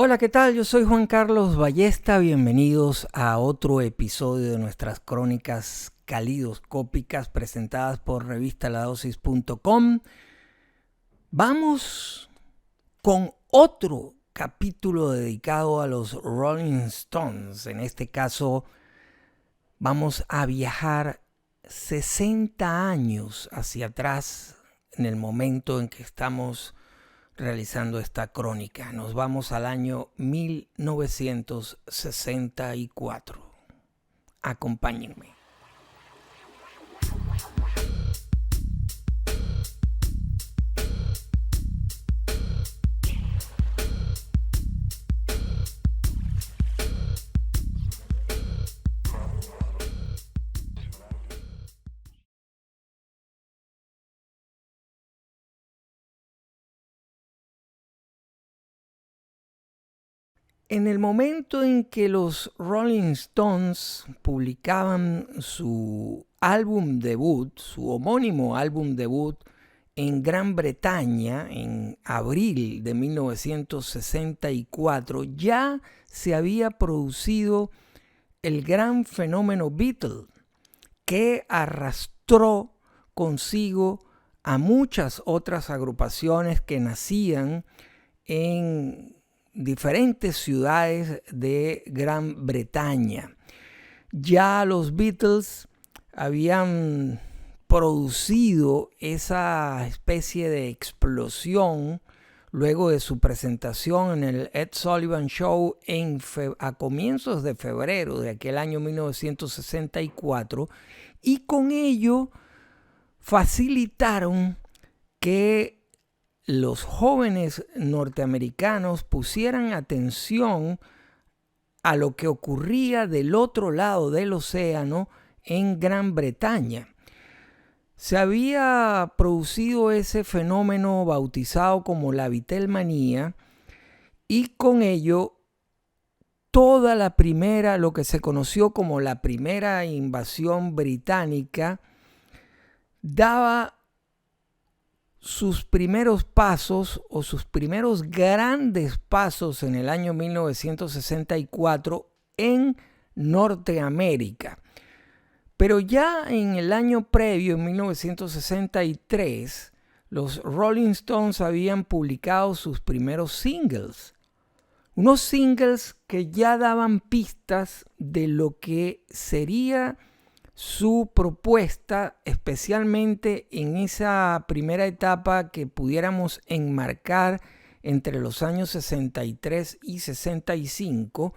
Hola, ¿qué tal? Yo soy Juan Carlos Ballesta. Bienvenidos a otro episodio de nuestras crónicas calidoscópicas presentadas por revistaladosis.com. Vamos con otro capítulo dedicado a los Rolling Stones. En este caso, vamos a viajar 60 años hacia atrás en el momento en que estamos realizando esta crónica. Nos vamos al año 1964. Acompáñenme. En el momento en que los Rolling Stones publicaban su álbum debut, su homónimo álbum debut en Gran Bretaña en abril de 1964, ya se había producido el gran fenómeno Beatle, que arrastró consigo a muchas otras agrupaciones que nacían en diferentes ciudades de Gran Bretaña. Ya los Beatles habían producido esa especie de explosión luego de su presentación en el Ed Sullivan Show a comienzos de febrero de aquel año 1964, y con ello facilitaron que los jóvenes norteamericanos pusieran atención a lo que ocurría del otro lado del océano en Gran Bretaña. Se había producido ese fenómeno bautizado como la Beatlemanía, y con ello toda la primera, lo que se conoció como la primera invasión británica, daba sus primeros pasos o sus primeros grandes pasos en el año 1964 en Norteamérica. Pero ya en el año previo, en 1963, los Rolling Stones habían publicado sus primeros singles. Unos singles que ya daban pistas de lo que sería su propuesta, especialmente en esa primera etapa que pudiéramos enmarcar entre los años 63 y 65,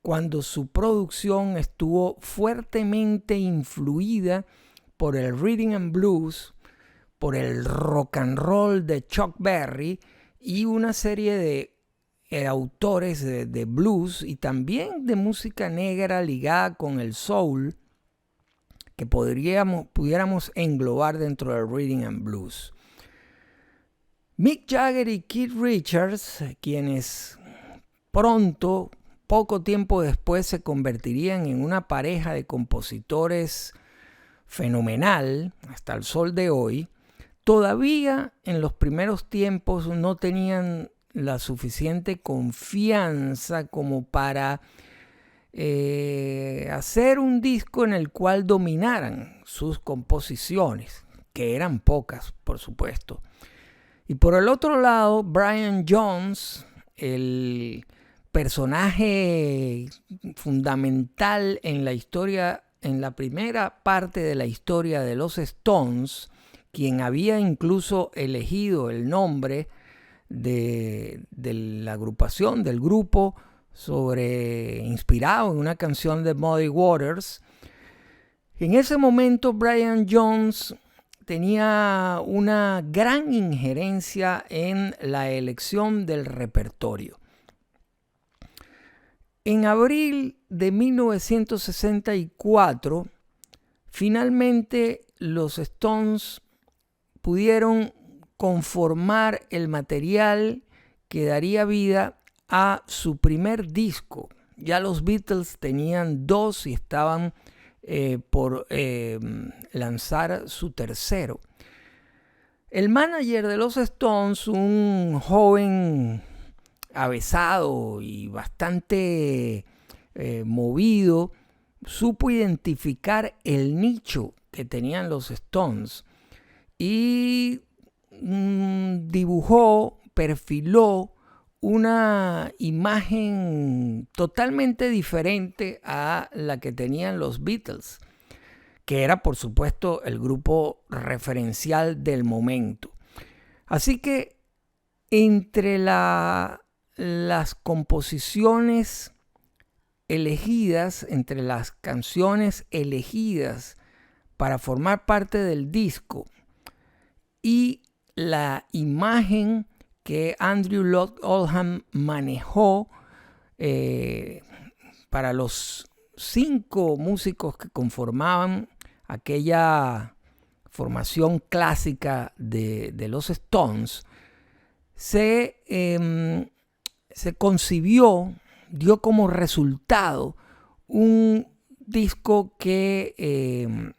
cuando su producción estuvo fuertemente influida por el rhythm and blues, por el rock and roll de Chuck Berry y una serie de autores de blues y también de música negra ligada con el soul, que pudiéramos englobar dentro del rhythm and blues. Mick Jagger y Keith Richards, quienes pronto, poco tiempo después, se convertirían en una pareja de compositores fenomenal hasta el sol de hoy, todavía en los primeros tiempos no tenían la suficiente confianza como para hacer un disco en el cual dominaran sus composiciones, que eran pocas, por supuesto. Y por el otro lado, Brian Jones, el personaje fundamental en la historia, en la primera parte de la historia de los Stones, quien había incluso elegido el nombre de la agrupación, del grupo, inspirado en una canción de Muddy Waters. En ese momento Brian Jones tenía una gran injerencia en la elección del repertorio. En abril de 1964, finalmente los Stones pudieron conformar el material que daría vida a su primer disco. Ya los Beatles tenían dos y estaban por lanzar su tercero. El manager de los Stones, un joven avesado y bastante movido, supo identificar el nicho que tenían los Stones y dibujó, perfiló una imagen totalmente diferente a la que tenían los Beatles, que era por supuesto el grupo referencial del momento. Así que entre las composiciones elegidas, entre las canciones elegidas para formar parte del disco y la imagen que Andrew Lloyd Oldham manejó para los 5 músicos que conformaban aquella formación clásica de los Stones, se concibió, dio como resultado un disco que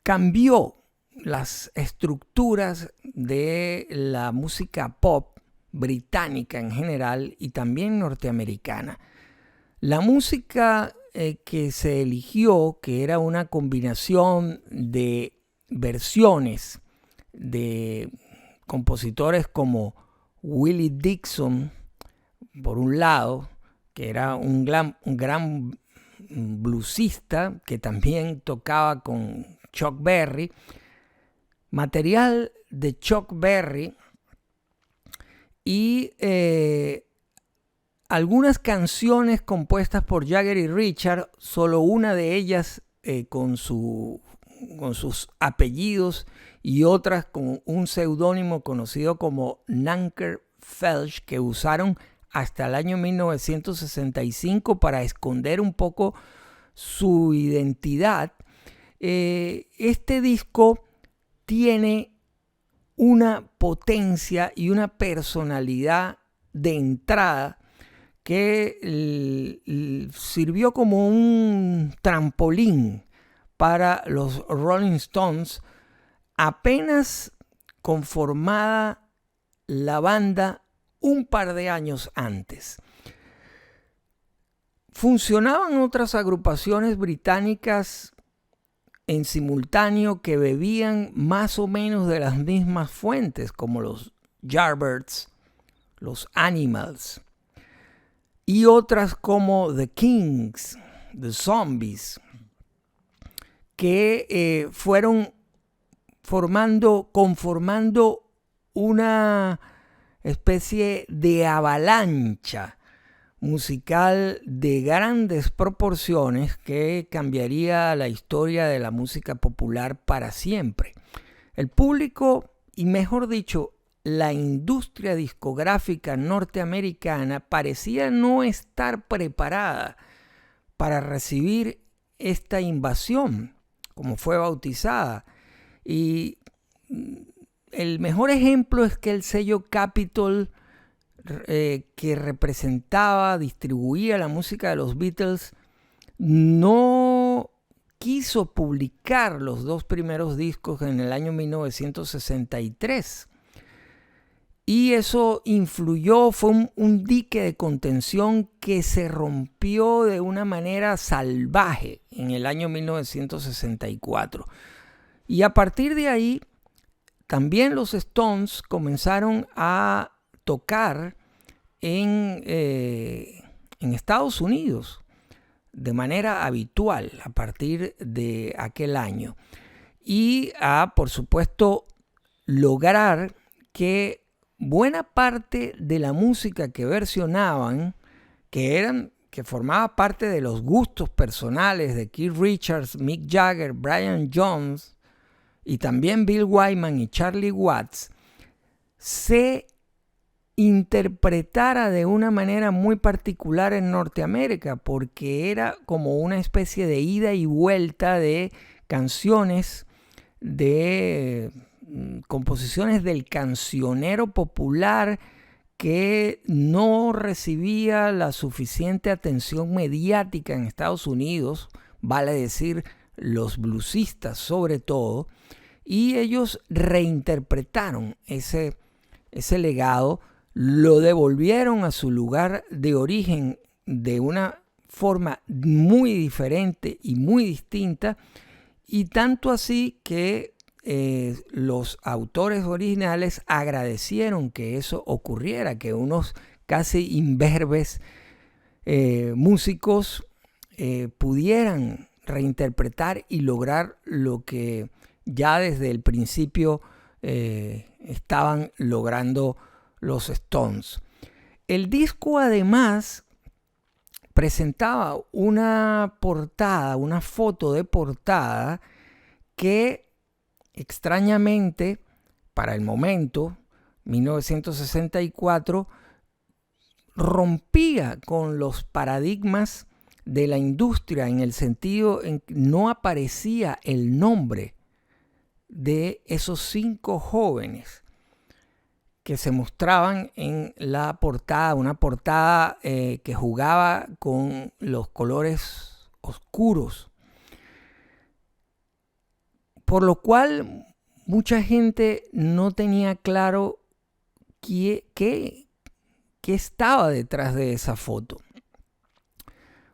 cambió las estructuras de la música pop británica en general y también norteamericana. La música que se eligió, que era una combinación de versiones de compositores como Willie Dixon, por un lado, que era un gran bluesista que también tocaba con Chuck Berry, material de Chuck Berry y algunas canciones compuestas por Jagger y Richard, solo una de ellas con sus apellidos y otras con un seudónimo conocido como Nanker Felch, que usaron hasta el año 1965 para esconder un poco su identidad. Este disco tiene una potencia y una personalidad de entrada que sirvió como un trampolín para los Rolling Stones apenas conformada la banda un par de años antes. Funcionaban otras agrupaciones británicas en simultáneo que bebían más o menos de las mismas fuentes, como los Yardbirds, los Animals, y otras como The Kings, The Zombies, que fueron conformando una especie de avalancha musical de grandes proporciones que cambiaría la historia de la música popular para siempre. El público, y mejor dicho, la industria discográfica norteamericana parecía no estar preparada para recibir esta invasión, como fue bautizada. Y el mejor ejemplo es que el sello Capitol, que representaba, distribuía la música de los Beatles, no quiso publicar los 2 primeros discos en el año 1963. Y eso influyó, fue un dique de contención que se rompió de una manera salvaje en el año 1964. Y a partir de ahí, también los Stones comenzaron a tocar en Estados Unidos de manera habitual a partir de aquel año. Y a, por supuesto, lograr que buena parte de la música que versionaban, que formaba parte de los gustos personales de Keith Richards, Mick Jagger, Brian Jones y también Bill Wyman y Charlie Watts, se interpretara de una manera muy particular en Norteamérica, porque era como una especie de ida y vuelta de canciones, de composiciones del cancionero popular que no recibía la suficiente atención mediática en Estados Unidos, vale decir los bluesistas sobre todo, y ellos reinterpretaron ese legado, lo devolvieron a su lugar de origen de una forma muy diferente y muy distinta, y tanto así que los autores originales agradecieron que eso ocurriera, que unos casi imberbes músicos pudieran reinterpretar y lograr lo que ya desde el principio estaban logrando los Stones. El disco además presentaba una portada, una foto de portada que extrañamente para el momento, 1964, rompía con los paradigmas de la industria en el sentido en que no aparecía el nombre de esos 5 jóvenes que se mostraban en la portada, una portada que jugaba con los colores oscuros, por lo cual mucha gente no tenía claro qué estaba detrás de esa foto.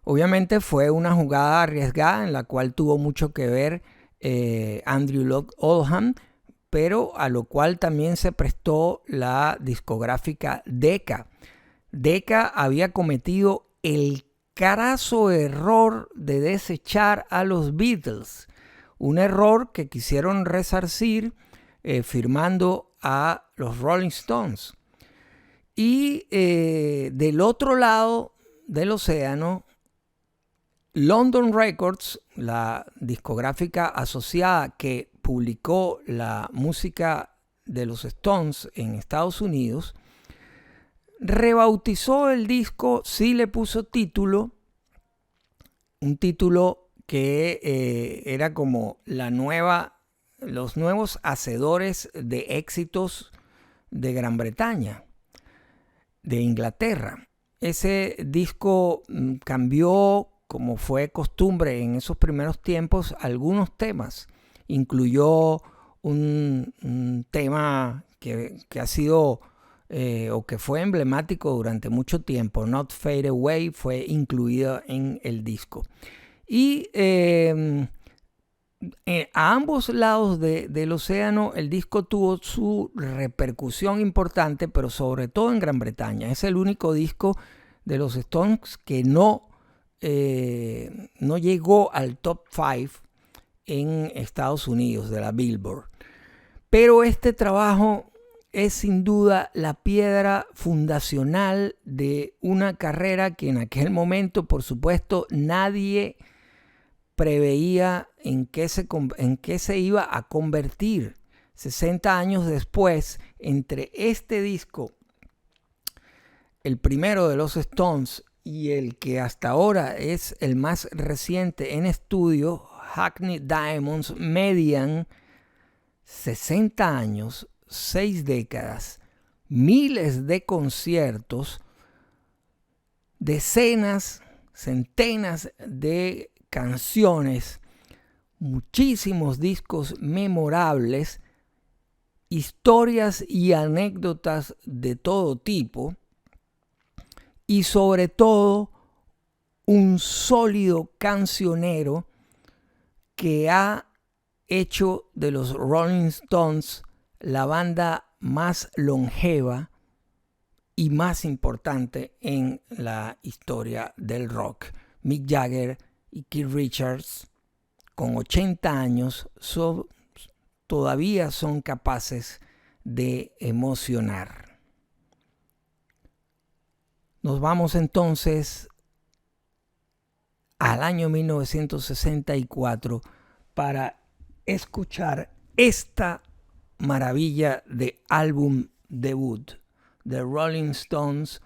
Obviamente fue una jugada arriesgada en la cual tuvo mucho que ver Andrew Loog Oldham, pero a lo cual también se prestó la discográfica Decca. Decca había cometido el craso error de desechar a los Beatles, un error que quisieron resarcir firmando a los Rolling Stones. Y del otro lado del océano, London Records, la discográfica asociada que publicó la música de los Stones en Estados Unidos, rebautizó el disco, sí le puso título, un título que era como los nuevos hacedores de éxitos de Gran Bretaña, de Inglaterra. Ese disco cambió, como fue costumbre en esos primeros tiempos, algunos temas. Incluyó un tema que ha sido o que fue emblemático durante mucho tiempo, Not Fade Away, fue incluido en el disco. Y a ambos lados del océano el disco tuvo su repercusión importante, pero sobre todo en Gran Bretaña. Es el único disco de los Stones que no llegó al top 5 en Estados Unidos de la Billboard. Pero este trabajo es sin duda la piedra fundacional de una carrera que en aquel momento, por supuesto, nadie preveía en qué se iba a convertir 60 años después. Entre este disco, el primero de los Stones, y el que hasta ahora es el más reciente en estudio, Hackney Diamonds, median 60 años, 6 décadas, miles de conciertos, decenas, centenas de canciones, muchísimos discos memorables, historias y anécdotas de todo tipo, y sobre todo un sólido cancionero que ha hecho de los Rolling Stones la banda más longeva y más importante en la historia del rock. Mick Jagger y Keith Richards, con 80 años, todavía son capaces de emocionar. Nos vamos entonces al año 1964 para escuchar esta maravilla de álbum debut de Rolling Stones,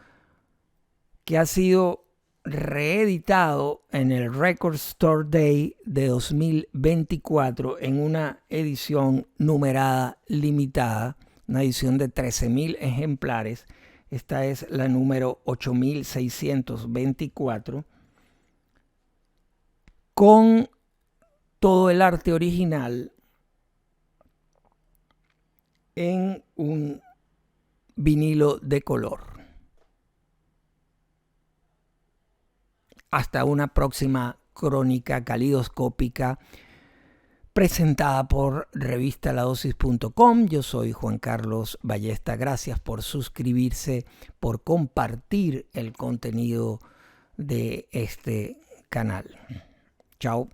que ha sido reeditado en el Record Store Day de 2024 en una edición numerada limitada, una edición de 13,000 ejemplares. Esta es la número 8624, con todo el arte original en un vinilo de color. Hasta una próxima crónica calidoscópica presentada por revistaladosis.com. Yo soy Juan Carlos Ballesta. Gracias por suscribirse, por compartir el contenido de este canal. Chao.